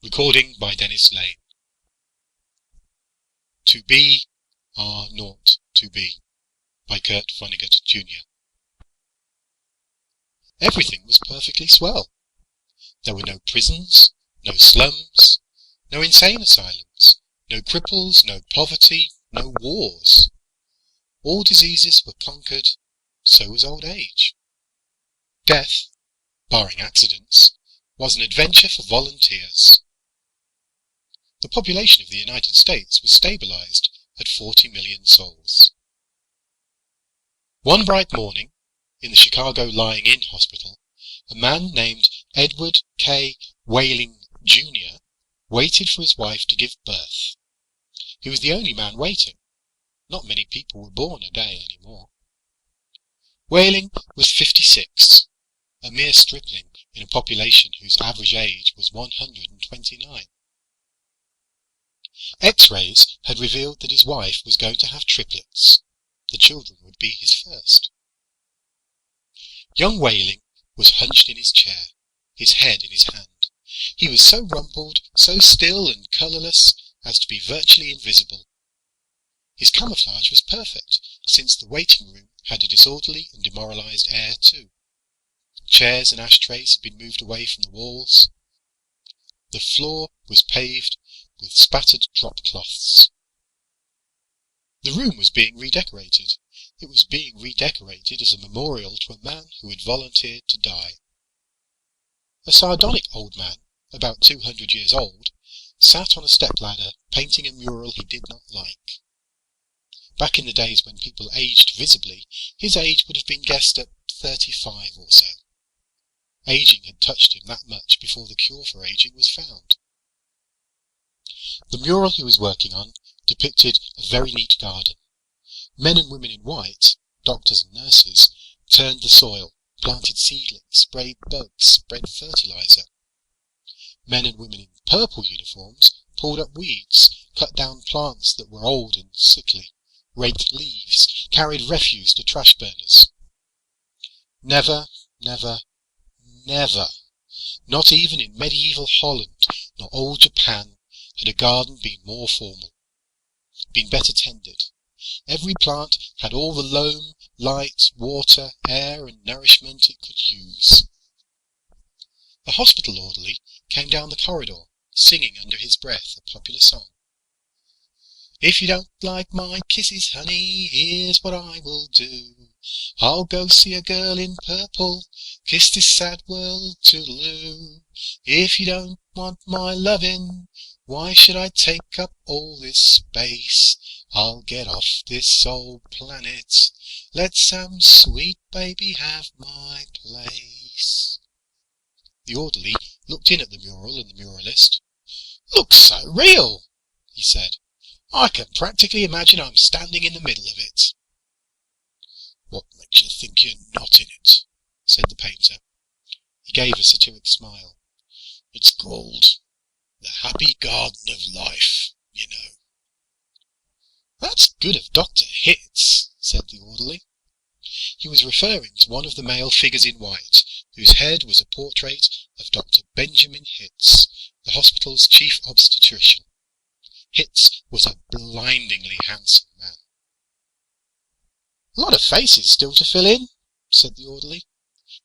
Recording by Dennis Lane. To be are naught to be by Kurt Vonnegut Jr. Everything was perfectly swell. There were no prisons, no slums, no insane asylums, no cripples, no poverty, no wars. All diseases were conquered, so was old age. Death, barring accidents, was an adventure for volunteers. The population of the United States was stabilized at 40 million souls. One bright morning, in the Chicago Lying-In Hospital, a man named Edward K. Whaling, Jr. waited for his wife to give birth. He was the only man waiting. Not many people were born a day anymore. Whaling was 56, a mere stripling in a population whose average age was 129. X-rays had revealed that his wife was going to have triplets. The children would be his first. Young Whaling was hunched in his chair, his head in his hand. He was so rumpled, so still and colourless as to be virtually invisible. His camouflage was perfect, since the waiting room had a disorderly and demoralised air too. Chairs and ashtrays had been moved away from the walls. The floor was paved with spattered drop cloths. The room was being redecorated. It was being redecorated as a memorial to a man who had volunteered to die. A sardonic old man, about 200 years old, sat on a stepladder painting a mural he did not like. Back in the days when people aged visibly, his age would have been guessed at 35 or so. Aging had touched him that much before the cure for aging was found. The mural he was working on depicted a very neat garden. Men and women in white, doctors and nurses, turned the soil, planted seedlings, sprayed bugs, spread fertilizer. Men and women in purple uniforms pulled up weeds, cut down plants that were old and sickly, raked leaves, carried refuse to trash burners. Never, never, never, not even in medieval Holland nor old Japan, had a garden been more formal, been better tended. Every plant had all the loam, light, water, air and nourishment it could use. The hospital orderly came down the corridor, singing under his breath a popular song. If you don't like my kisses, honey, here's what I will do. I'll go see a girl in purple, kiss this sad world toodaloo. If you don't want my lovin', why should I take up all this space? I'll get off this old planet, let some sweet baby have my place. The orderly looked in at the mural and the muralist. Looks so real, he said. I can practically imagine I'm standing in the middle of it. What makes you think you're not in it? Said the painter. He gave a satiric smile. It's called the happy garden of life, you know. That's good of Dr. Hitz, said the orderly. He was referring to one of the male figures in white, whose head was a portrait of Dr. Benjamin Hitz, the hospital's chief obstetrician. Hitz was a blindingly handsome man. A lot of faces still to fill in, said the orderly.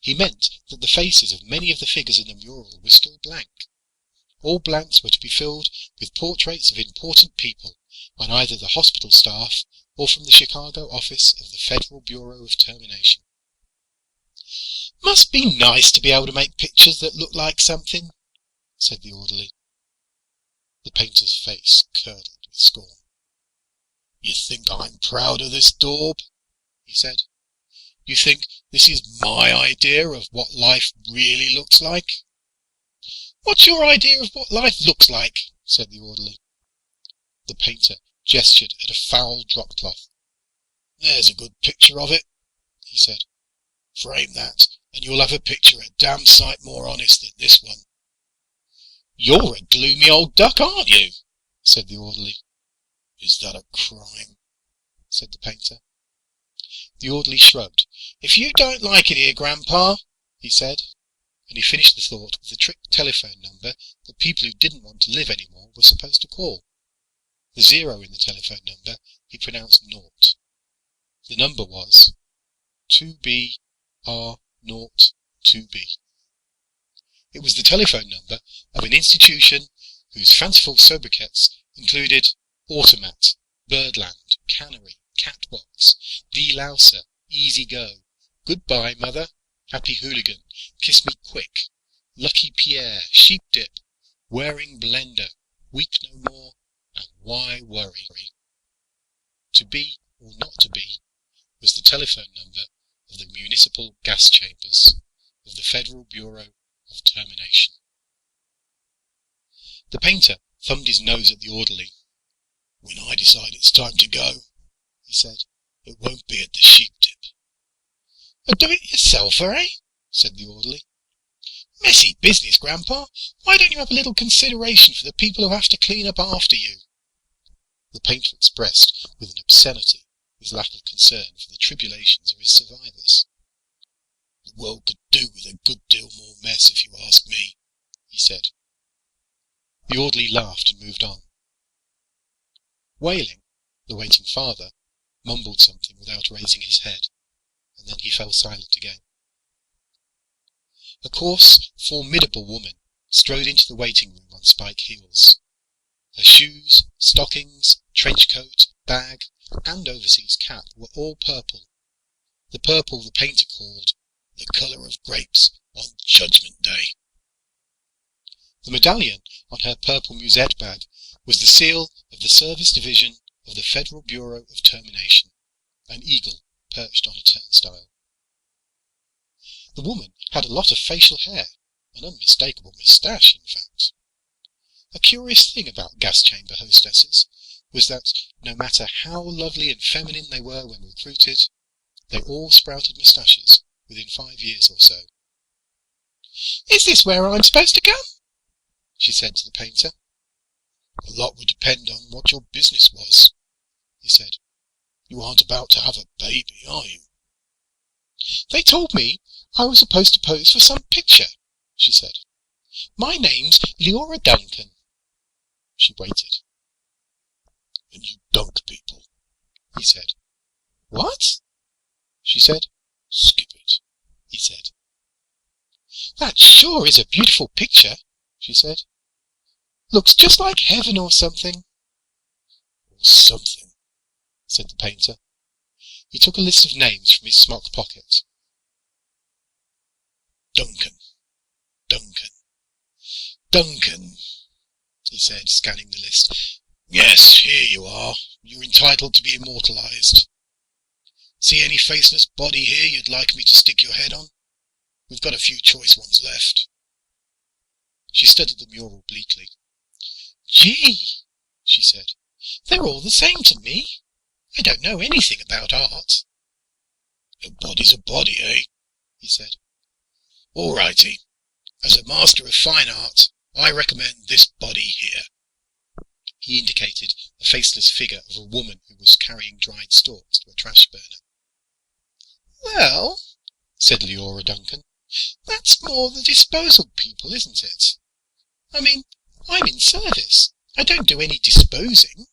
He meant that the faces of many of the figures in the mural were still blank. All blanks were to be filled with portraits of important people on either the hospital staff or from the Chicago office of the Federal Bureau of Termination. Must be nice to be able to make pictures that look like something, said the orderly. The painter's face curdled with scorn. You think I'm proud of this daub? He said. You think this is my idea of what life really looks like? What's your idea of what life looks like? Said the orderly. The painter gestured at a foul drop cloth. There's a good picture of it, he said. Frame that, and you'll have a picture a damn sight more honest than this one. You're a gloomy old duck, aren't you? Said the orderly. Is that a crime? Said the painter. The orderly shrugged. If you don't like it here, Grandpa, he said, and he finished the thought with the trick telephone number that people who didn't want to live anymore were supposed to call. The 0 in the telephone number he pronounced naught. The number was 2BR02B. It was the telephone number of an institution whose fanciful sobriquets included Automat, Birdland, Cannery, Catbox, Delouser, Easy Go, Goodbye Mother, Happy Hooligan, Kiss Me Quick, Lucky Pierre, Sheep Dip, Wearing Blender, Weep No More, and Why Worry? To be or not to be was the telephone number of the municipal gas chambers of the Federal Bureau of Termination. The painter thumbed his nose at the orderly. "When I decide it's time to go," he said, "it won't be at the Sheep Dip." "A do-it-yourselfer, eh?" said the orderly. "Messy business, Grandpa. Why don't you have a little consideration for the people who have to clean up after you?" The painter expressed with an obscenity his lack of concern for the tribulations of his survivors. "The world could do with a good deal more mess, if you ask me," he said. The orderly laughed and moved on. Wailing, the waiting father, mumbled something without raising his head, and then he fell silent again. A coarse, formidable woman strode into the waiting room on spike heels. Her shoes, stockings, trench coat, bag, and overseas cap were all purple, the purple the painter called the colour of grapes on Judgment Day. The medallion on her purple musette bag was the seal of the Service Division of the Federal Bureau of Termination, an eagle perched on a turnstile. The woman had a lot of facial hair, an unmistakable moustache, in fact. A curious thing about gas chamber hostesses was that, no matter how lovely and feminine they were when recruited, they all sprouted moustaches within 5 years or so. "Is this where I'm supposed to go?" she said to the painter. "A lot would depend on what your business was," he said. "You aren't about to have a baby, are you?" "They told me I was supposed to pose for some picture," she said. "My name's Leora Duncan." She waited. "And you dunk people," he said. "What?" she said. "Skip it," he said. "That sure is a beautiful picture," she said. "Looks just like heaven or something." "Or something," said the painter. He took a list of names from his smock pocket. "Duncan, Duncan, Duncan," he said, scanning the list. "Yes, here you are. You're entitled to be immortalized. See any faceless body here you'd like me to stick your head on? We've got a few choice ones left." She studied the mural bleakly. "Gee," she said, "they're all the same to me. I don't know anything about art." "A body's a body, eh?" he said. "All righty. As a master of fine art, I recommend this body here." He indicated a faceless figure of a woman who was carrying dried stalks to a trash burner. "Well," said Leora Duncan, "that's more the disposal people, isn't it? I mean, I'm in service. I don't do any disposing."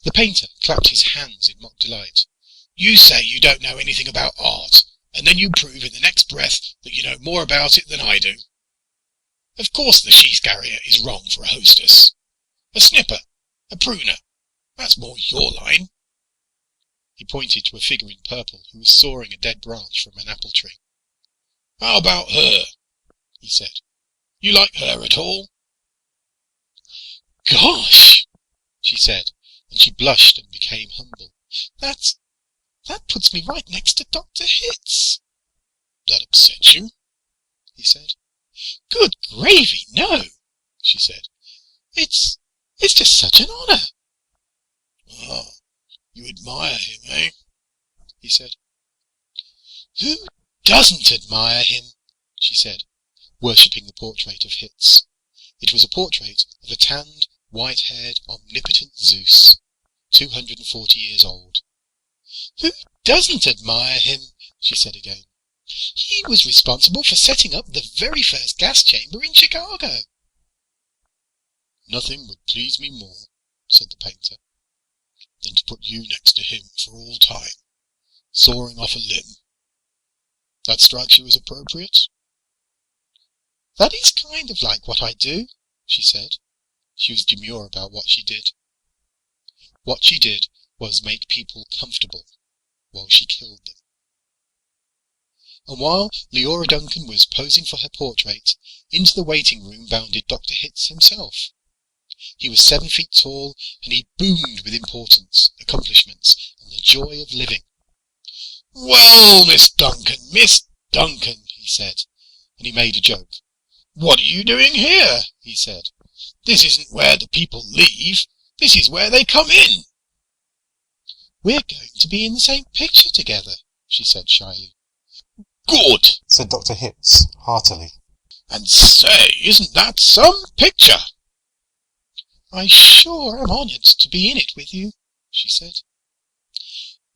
The painter clapped his hands in mock delight. "You say you don't know anything about art, and then you prove in the next breath that you know more about it than I do. Of course the sheath carrier is wrong for a hostess. A snipper, a pruner, that's more your line." He pointed to a figure in purple who was sawing a dead branch from an apple tree. "How about her?" he said. "You like her at all?" "Gosh!" she said, and she blushed and became humble. That puts me right next to Dr. Hitz." "That upsets you?" he said. "Good gravy, no," she said. It's just such an honour." "Ah, you admire him, eh?" he said. "Who doesn't admire him?" she said, worshipping the portrait of Hitz. It was a portrait of a tanned, white-haired, omnipotent Zeus, 240 years old. "Who doesn't admire him?" she said again. He was responsible for setting up the very first gas chamber in Chicago." "Nothing would please me more," said the painter, "than to put you next to him for all time, sawing off a limb. That strikes you as appropriate?" "That is kind of like what I do," she said. She was demure about what she did. What she did was make people comfortable while she killed them. And while Leora Duncan was posing for her portrait, into the waiting room bounded Dr. Hitz himself. He was 7 feet tall, and he boomed with importance, accomplishments, and the joy of living. "Well, Miss Duncan," he said, and he made a joke. "What are you doing here?" he said. "This isn't where the people leave. This is where they come in." "We're going to be in the same picture together," she said shyly. "Good," said Dr. Hitz heartily. "And say, isn't that some picture?" "I sure am honoured to be in it with you," she said.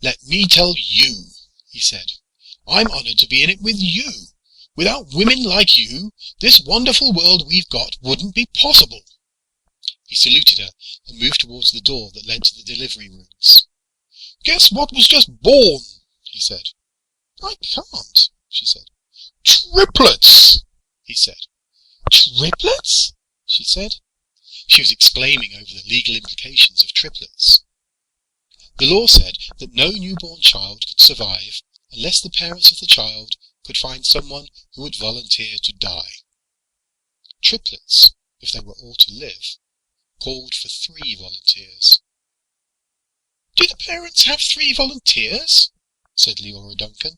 "Let me tell you," he said, "I'm honoured to be in it with you. Without women like you, this wonderful world we've got wouldn't be possible." He saluted her and moved towards the door that led to the delivery rooms. "Guess what was just born?" he said. "I can't," she said. "Triplets," he said. "Triplets?" she said. She was exclaiming over the legal implications of triplets. The law said that no newborn child could survive unless the parents of the child could find someone who would volunteer to die. Triplets, if they were all to live, called for 3 volunteers. "Do the parents have 3 volunteers?" said Leora Duncan.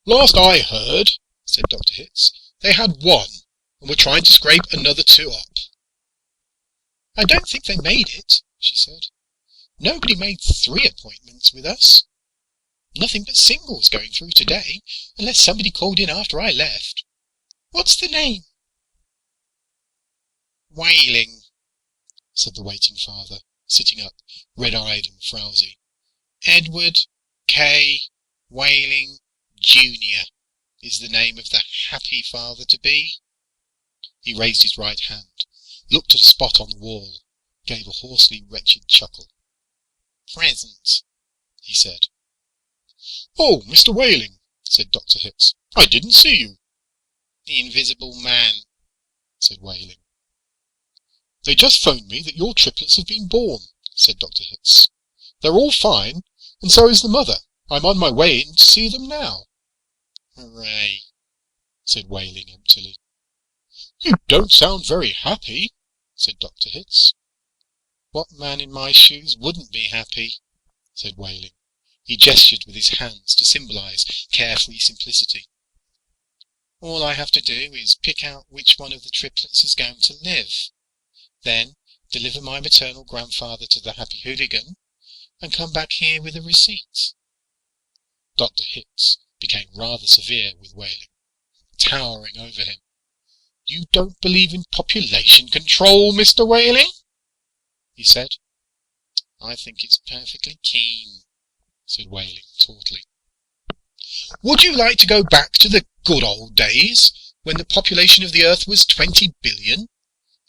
"Last I heard," said Dr. Hitz, "they had 1, and were trying to scrape another 2 up." "I don't think they made it," she said. "Nobody made 3 appointments with us. Nothing but singles going through today, unless somebody called in after I left. What's the name?" "Whaling," said the waiting father, sitting up, red-eyed and frowsy. "Edward K. Whaling, Jr. is the name of the happy father-to-be." He raised his right hand, looked at a spot on the wall, gave a hoarsely wretched chuckle. "Present," he said. "Oh, Mr. Whaling," said Dr. Hitz. "I didn't see you." "The Invisible Man," said Whaling. "They just phoned me that your triplets have been born," said Dr. Hitz. "They're all fine, and so is the mother. I'm on my way in to see them now." "Hooray," said Whaling emptily. "You don't sound very happy," said Dr. Hitz. "What man in my shoes wouldn't be happy?" said Whaling. He gestured with his hands to symbolize carefree simplicity. "All I have to do is pick out which one of the triplets is going to live, then deliver my maternal grandfather to the happy hooligan, and come back here with a receipt." Dr. Hitz became rather severe with Whaling, towering over him. "You don't believe in population control, Mr. Whaling?" he said. "I think it's perfectly keen," said Whaling tautly. "Would you like to go back to the good old days, when the population of the earth was 20 billion,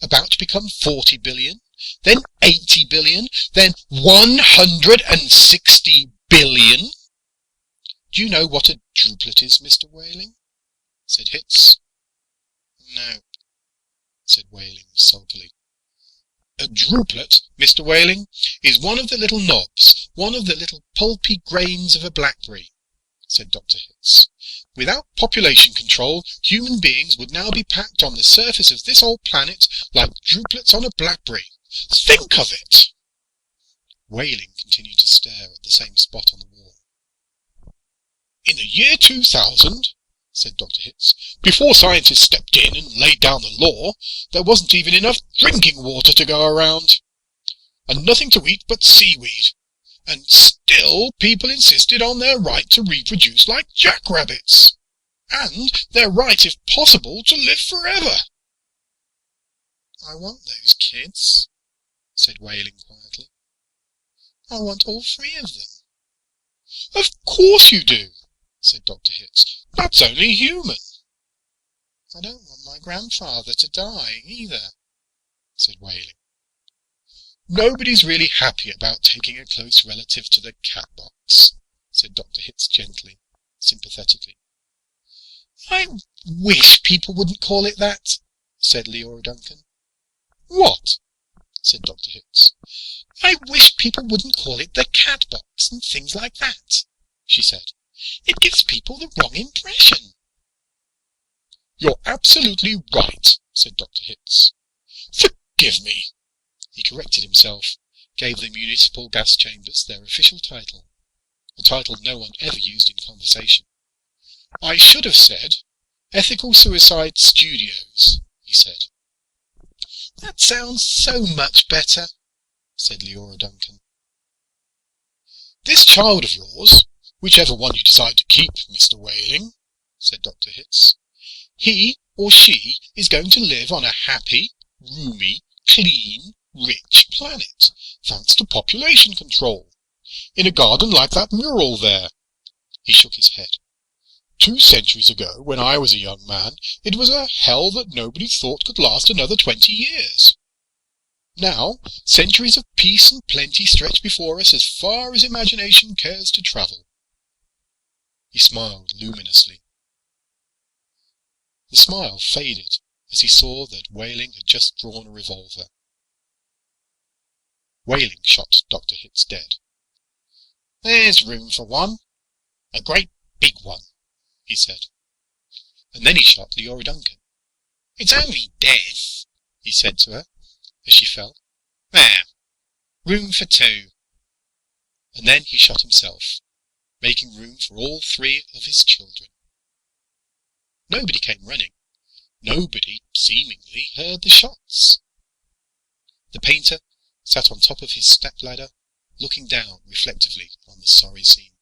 about to become 40 billion, then 80 billion, then 160 billion? Do you know what a druplet is, Mr. Whaling?" said Hitz. "No," said Whaling sulkily. "A druplet, Mr. Whaling, is one of the little knobs, one of the little pulpy grains of a blackberry," said Dr. Hitz. "Without population control, human beings would now be packed on the surface of this old planet like druplets on a blackberry. Think of it!" Whaling continued to stare at the same spot on the wall. "In the year 2000, said Dr. Hitz, "before scientists stepped in and laid down the law, there wasn't even enough drinking water to go around, and nothing to eat but seaweed, and still people insisted on their right to reproduce like jackrabbits, and their right, if possible, to live forever." "I want those kids," said Whaling quietly. "I want all 3 of them." "Of course you do," said Dr. Hitz. "That's only human." "I don't want my grandfather to die, either," said Wehling. "Nobody's really happy about taking a close relative to the cat box," said Dr. Hitz gently, sympathetically. "I wish people wouldn't call it that," said Leora Duncan. "What?" said Dr. Hitz. "I wish people wouldn't call it the cat box and things like that," she said. "It gives people the wrong impression." "You're absolutely right," said Dr. Hitz. "Forgive me." He corrected himself, gave the municipal gas chambers their official title, a title no one ever used in conversation. "I should have said Ethical Suicide Studios," he said. "That sounds so much better," said Leora Duncan. "This child of yours, whichever one you decide to keep, Mr. Wehling," said Dr. Hitz, "he or she is going to live on a happy, roomy, clean, rich planet, thanks to population control, in a garden like that mural there." He shook his head. "2 centuries ago, when I was a young man, it was a hell that nobody thought could last another 20 years. Now, centuries of peace and plenty stretch before us as far as imagination cares to travel." He smiled luminously. The smile faded as he saw that Wehling had just drawn a revolver. Wehling shot Dr. Hitz dead. "There's room for one. A great big one," he said. And then he shot Leora Duncan. "It's only death," he said to her as she fell. "There, room for 2. And then he shot himself, making room for all 3 of his children. Nobody came running. Nobody, seemingly, heard the shots. The painter sat on top of his step-ladder, looking down reflectively on the sorry scene.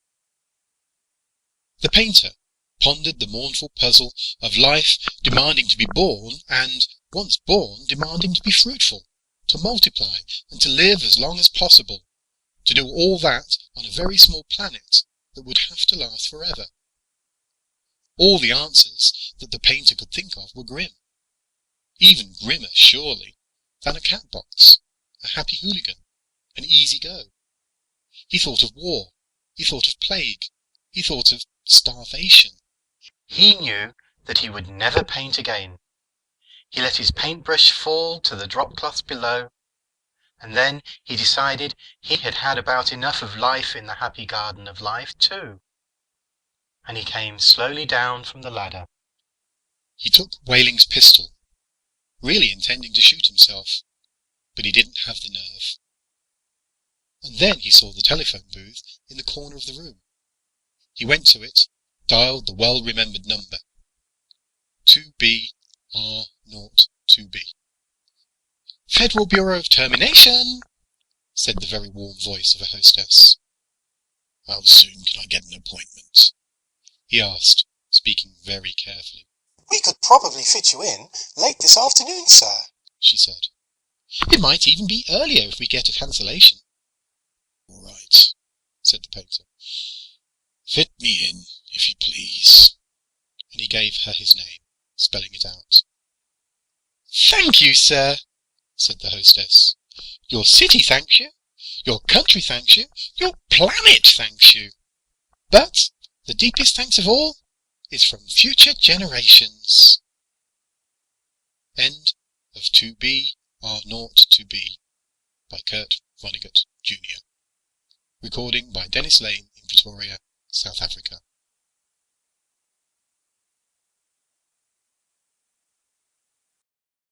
The painter pondered the mournful puzzle of life demanding to be born, and, once born, demanding to be fruitful, to multiply, and to live as long as possible, to do all that on a very small planet that would have to last forever. All the answers that the painter could think of were grim. Even grimmer, surely, than a cat box, a happy hooligan, an easy go. He thought of war. He thought of plague. He thought of starvation. He knew that he would never paint again. He let his paintbrush fall to the drop cloth below, and then he decided he had had about enough of life in the happy garden of life too. And he came slowly down from the ladder. He took Wehling's pistol, really intending to shoot himself, but he didn't have the nerve. And then he saw the telephone booth in the corner of the room. He went to it, dialed the well-remembered number. 2B R02B. "Federal Bureau of Termination," said the very warm voice of a hostess. "How soon can I get an appointment?" he asked, speaking very carefully. "We could probably fit you in late this afternoon, sir," she said. "It might even be earlier if we get a cancellation." "All right," said the painter. "Fit me in, if you please." And he gave her his name, spelling it out. "Thank you, sir," said the hostess. "Your city thanks you, your country thanks you, your planet thanks you. But the deepest thanks of all is from future generations." End of 2B R02B by Kurt Vonnegut, Jr. Recording by Dennis Lane in Pretoria, South Africa.